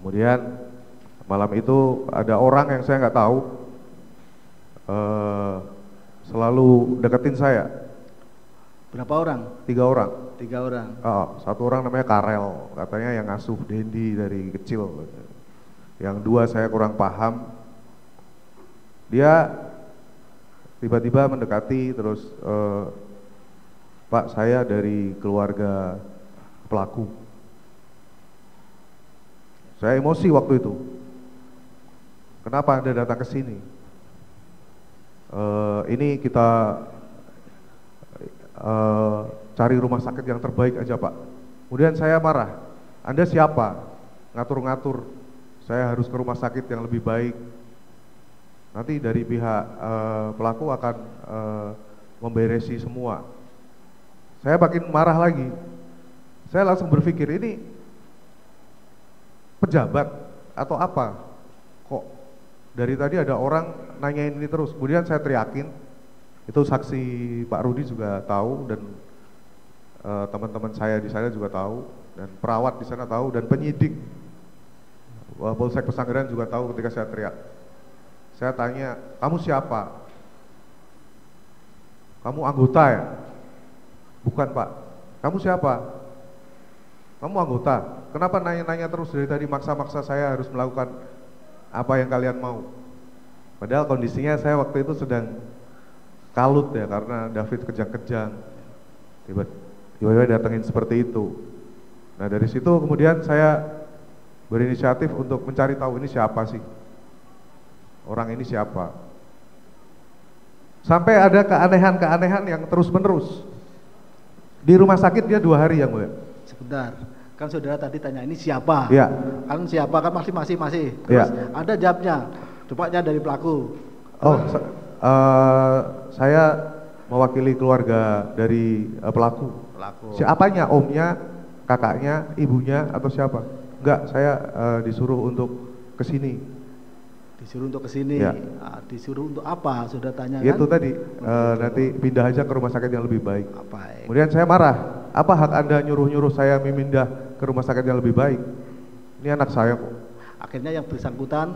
Kemudian malam itu ada orang yang saya nggak tahu selalu deketin saya. Berapa orang? 3 orang. 3 orang. Satu orang namanya Karel, katanya yang ngasuh Dendi dari kecil. Yang 2 saya kurang paham. Dia tiba-tiba mendekati terus, Pak, saya dari keluarga pelaku. Saya emosi waktu itu. Kenapa Anda datang ke sini? Ini kita cari rumah sakit yang terbaik aja, Pak. Kemudian saya marah. Anda siapa? Ngatur-ngatur. Saya harus ke rumah sakit yang lebih baik. Nanti dari pihak pelaku akan memberesi semua. Saya makin marah lagi. Saya langsung berpikir, ini pejabat atau apa? Kok dari tadi ada orang nanyain ini terus. Kemudian saya teriakin. Itu saksi Pak Rudi juga tahu, dan teman-teman saya di sana juga tahu, dan perawat di sana tahu, dan penyidik Polsek Pesanggerahan juga tahu ketika saya teriak. Saya tanya, kamu siapa? Kamu anggota ya? Bukan, Pak. Kamu siapa? Kamu anggota. Kenapa nanya-nanya terus dari tadi, maksa-maksa saya harus melakukan apa yang kalian mau? Padahal kondisinya saya waktu itu sedang kalut ya, karena David kejang-kejang. Tiba-tiba datengin seperti itu. Nah, dari situ kemudian saya berinisiatif untuk mencari tahu ini siapa sih, orang ini siapa. Sampai ada keanehan-keanehan yang terus-menerus. Di rumah sakit dia 2 hari yang mulia. Sebentar, kan saudara tadi tanya ini siapa? Iya. Kan siapa, kan masih. Terus Ya. ada jawabnya, cepatnya dari pelaku. Saya mewakili keluarga dari pelaku. Siapanya? Omnya, kakaknya, ibunya, atau siapa? Enggak, saya disuruh untuk kesini. Disuruh untuk kesini. Ya. Disuruh untuk apa? Sudah tanya kan? Itu tadi, nanti pindah aja ke rumah sakit yang lebih baik. Baik. Kemudian saya marah. Apa hak Anda nyuruh-nyuruh saya memindah ke rumah sakit yang lebih baik? Ini anak saya kok. Akhirnya yang bersangkutan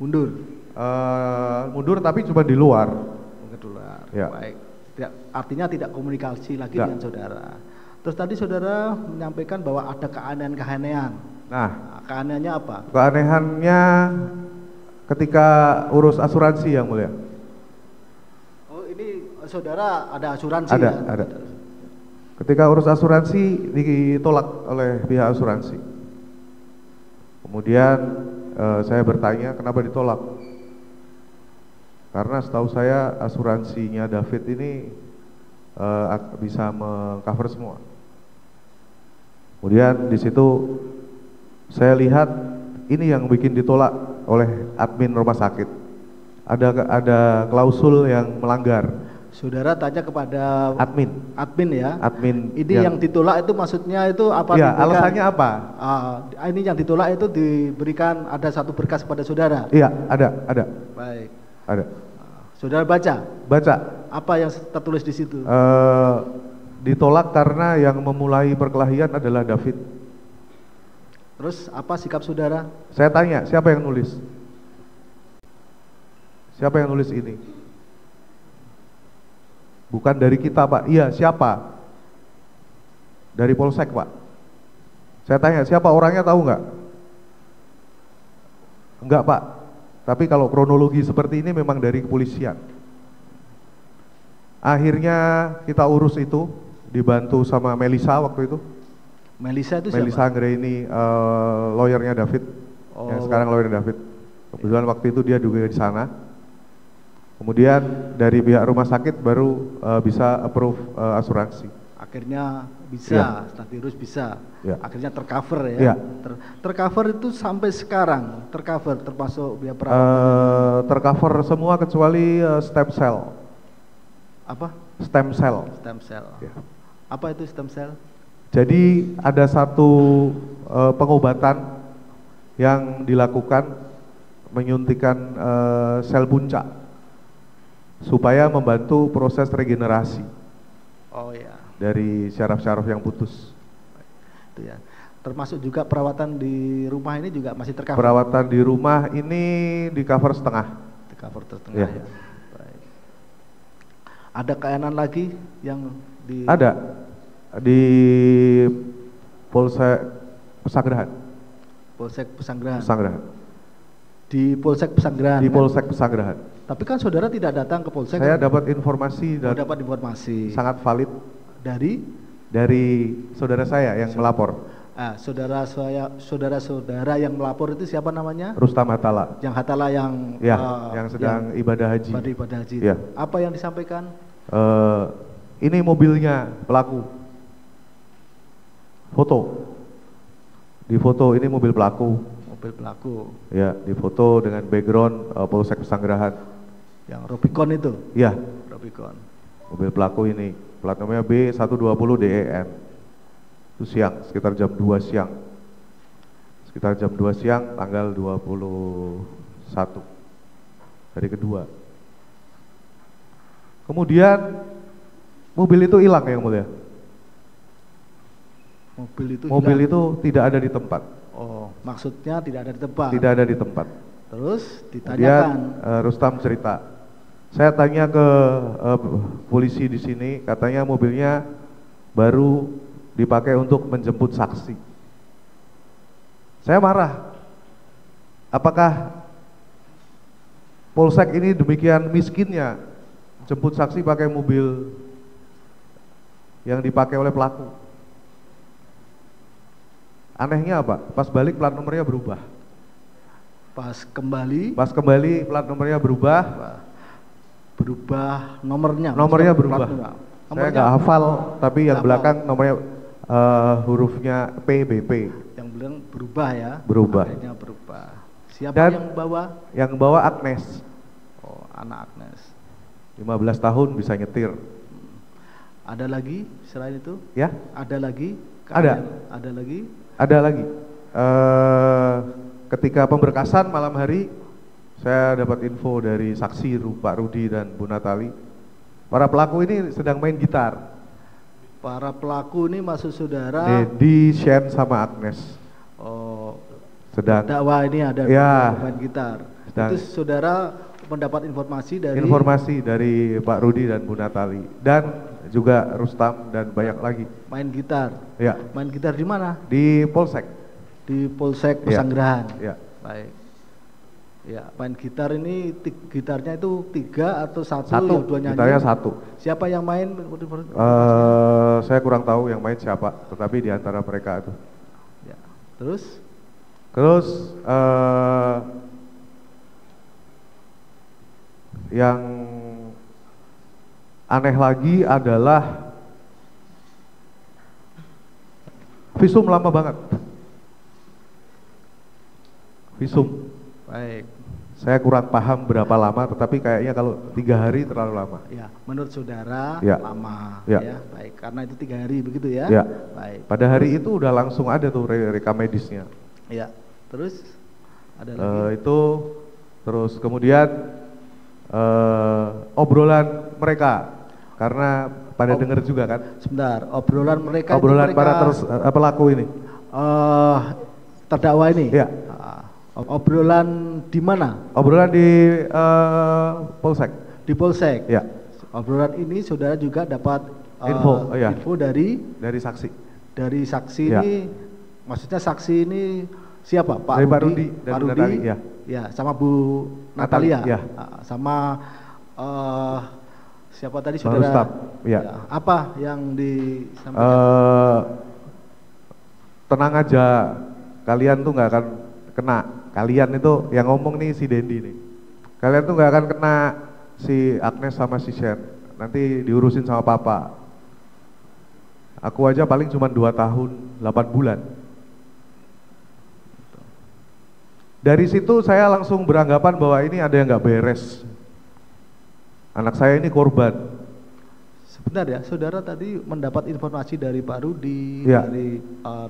mundur. Mundur tapi cuma di luar. Ya. Baik. Artinya tidak komunikasi lagi Enggak. dengan saudara. Terus tadi saudara menyampaikan bahwa ada keanehan-keanehan. Nah, keanehannya apa? keanehannya ketika urus asuransi yang mulia. Oh, ini saudara ada asuransi Ada, ya? ada. Ketika urus asuransi ditolak oleh pihak asuransi. Kemudian saya bertanya kenapa ditolak. Karena setahu saya asuransinya David ini bisa meng-cover semua. Kemudian di situ saya lihat ini yang bikin ditolak oleh admin rumah sakit. Ada klausul yang melanggar. Saudara tanya kepada Admin ya. Admin Ini yang ditolak itu maksudnya itu apa? Ya, alasannya apa? Ini yang ditolak itu diberikan ada satu berkas kepada saudara. Iya, ada. Baik. Ada. Saudara baca? Baca. Apa yang tertulis di situ? Ditolak karena yang memulai perkelahian adalah David. Terus apa sikap saudara? Saya tanya, siapa yang nulis? Siapa yang nulis ini? Bukan dari kita, Pak. Iya, siapa? Dari Polsek, Pak. Saya tanya, siapa orangnya, tahu nggak? Enggak, Pak. Tapi kalau kronologi seperti ini memang dari kepolisian. Akhirnya kita urus itu, dibantu sama Melisa waktu itu. Melisa itu siapa? Melisa Anggraini, lawyernya David, yang sekarang lawyernya David. Kebetulan waktu itu dia juga di sana. Kemudian dari pihak rumah sakit baru bisa approve asuransi. Akhirnya bisa, ya. Setelah diurus bisa. Ya. Akhirnya tercover ya. Ya. Tercover itu sampai sekarang, termasuk biaya perawatan. Tercover semua kecuali stem cell. Apa? Stem cell. Stem cell. Ya. Apa itu stem cell? Jadi ada satu pengobatan yang dilakukan menyuntikan sel puncak supaya membantu proses regenerasi Oh ya. dari syaraf-syaraf yang putus. Itu ya. Termasuk juga perawatan di rumah ini juga masih tercover. Perawatan di rumah ini di cover setengah. Di cover setengah Ya. ya. Baik. Ada kainan lagi yang di Ada di Polsek Pesanggerahan. Polsek Pesanggerahan. Pesanggerahan. Di Polsek Pesanggerahan. Di kan? Polsek Pesanggerahan. Tapi kan saudara tidak datang ke Polsek. Saya kan? dapat informasi dan dapat informasi sangat valid dari dari saudara saya yang melapor, saudara yang melapor itu siapa namanya? Rustam Hatala. Yang Hatala yang Ya, yang sedang ibadah haji. ibadah haji. Ya. Apa yang disampaikan? Ini mobilnya pelaku. Foto. Di foto ini mobil pelaku. Mobil pelaku Ya, di foto dengan background Polsek Pesanggerahan. yang Rubicon itu. Ya, Rubicon. mobil pelaku ini plat nomornya B120DEN. Itu siang, sekitar jam 2 siang. Sekitar jam 2 siang tanggal 21 hari kedua. Kemudian mobil itu hilang yang mulia. Mobil hilang. itu tidak ada di tempat. Oh, maksudnya tidak ada di tempat. Tidak ada di tempat. Terus Kemudian ditanyakan. Rustam cerita. Saya tanya ke polisi di sini, katanya mobilnya baru dipakai untuk menjemput saksi. Saya marah. Apakah Polsek ini demikian miskinnya jemput saksi pakai mobil yang dipakai oleh pelaku? Anehnya apa? Pas balik plat nomornya berubah. Pas kembali plat nomornya berubah. Nomornya berubah. Saya nggak hafal, tapi yang belakang nomornya hurufnya PBP. Yang bilang berubah ya. Berubah. Akhirnya berubah. Siapa Dan yang bawa? Yang bawa Agnes. Oh, anak Agnes. 15 tahun bisa nyetir. Ada lagi selain itu? Ya? Ada lagi? Ada. Ada lagi? Ada lagi. Ketika pemberkasan malam hari, saya dapat info dari saksi Pak Rudi dan Bu Natali. Para pelaku ini sedang main gitar. Para pelaku ini maksud saudara? Dedi, Shen, sama Agnes. Oh, sedang. Dakwah ini ada ya, main gitar. Sedang. Itu saudara mendapat informasi dari Pak Rudi dan Bu Natali dan juga Rustam dan banyak lagi. Main gitar. Ya. Main gitar di mana? Di Polsek. Di Polsek Pesanggerahan. Ya. Baik. Ya, main gitar ini gitarnya itu 3 atau 1 yang dua nyanyi? Gitarnya 1. Siapa yang main? Saya kurang tahu yang main siapa, tetapi di antara mereka itu. Ya. Terus yang aneh lagi adalah visum lama banget. Visum. Baik. Saya kurang paham berapa lama, tetapi kayaknya kalau 3 hari terlalu lama. Ya, menurut saudara ya. lama. Ya. Ya, baik. Karena itu 3 hari begitu ya. Ya. Baik. Pada hari itu udah langsung ada tuh rekam medisnya. Ya. Terus ada lagi. Itu terus kemudian obrolan mereka, karena pada dengar juga kan. Sebentar, obrolan mereka. Obrolan para pelaku ini. Terdakwa ini. Ya. Obrolan di mana? Obrolan di Polsek. Di Polsek. Ya. Obrolan ini saudara juga dapat info dari saksi. Dari saksi ya. ini, maksudnya saksi ini siapa? Pak Rudi dan Bu Natali. Ya. Ya, sama Bu Natalia. Ya. Sama siapa tadi saudara? Rustam. Ya. Ya. Apa yang disampaikan? Tenang aja, kalian tuh nggak akan kena. Kalian itu yang ngomong nih si Dendi nih. Kalian tuh nggak akan kena si Agnes sama si Shen. Nanti diurusin sama papa. Aku aja paling cuma 2 tahun 8 bulan. Dari situ saya langsung beranggapan bahwa ini ada yang nggak beres. Anak saya ini korban. Sebentar ya, saudara tadi mendapat informasi dari Pak Rudi, ya. dari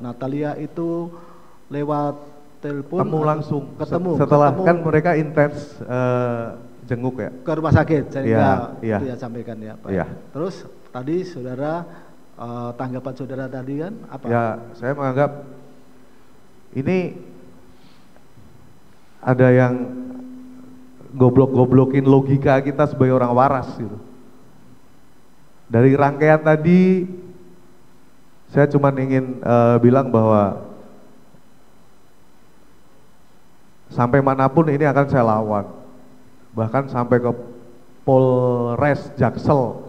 Natalia itu lewat telepon. Ketemu setelah kan mereka intens jenguk ya. Ke rumah sakit, saya ya. itu ya sampaikan ya Pak. Ya. Terus tadi saudara tanggapan saudara tadi kan apa? Ya, saya menganggap ini ada yang goblok-goblokin logika kita sebagai orang waras gitu. Dari rangkaian tadi saya cuma ingin bilang bahwa sampai manapun ini akan saya lawan, bahkan sampai ke Polres Jaksel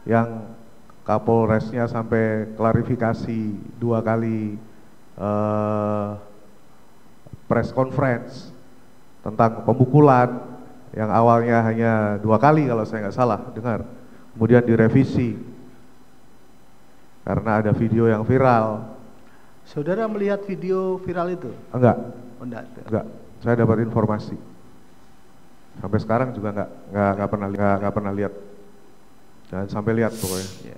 yang Kapolresnya sampai klarifikasi 2 kali press conference tentang pemukulan yang awalnya hanya 2 kali kalau saya nggak salah dengar, kemudian direvisi karena ada video yang viral. Saudara melihat video viral itu? Enggak. Oh, enggak. Saya dapat informasi. Sampai sekarang juga nggak pernah lihat. Jangan sampai lihat pokoknya. Ya.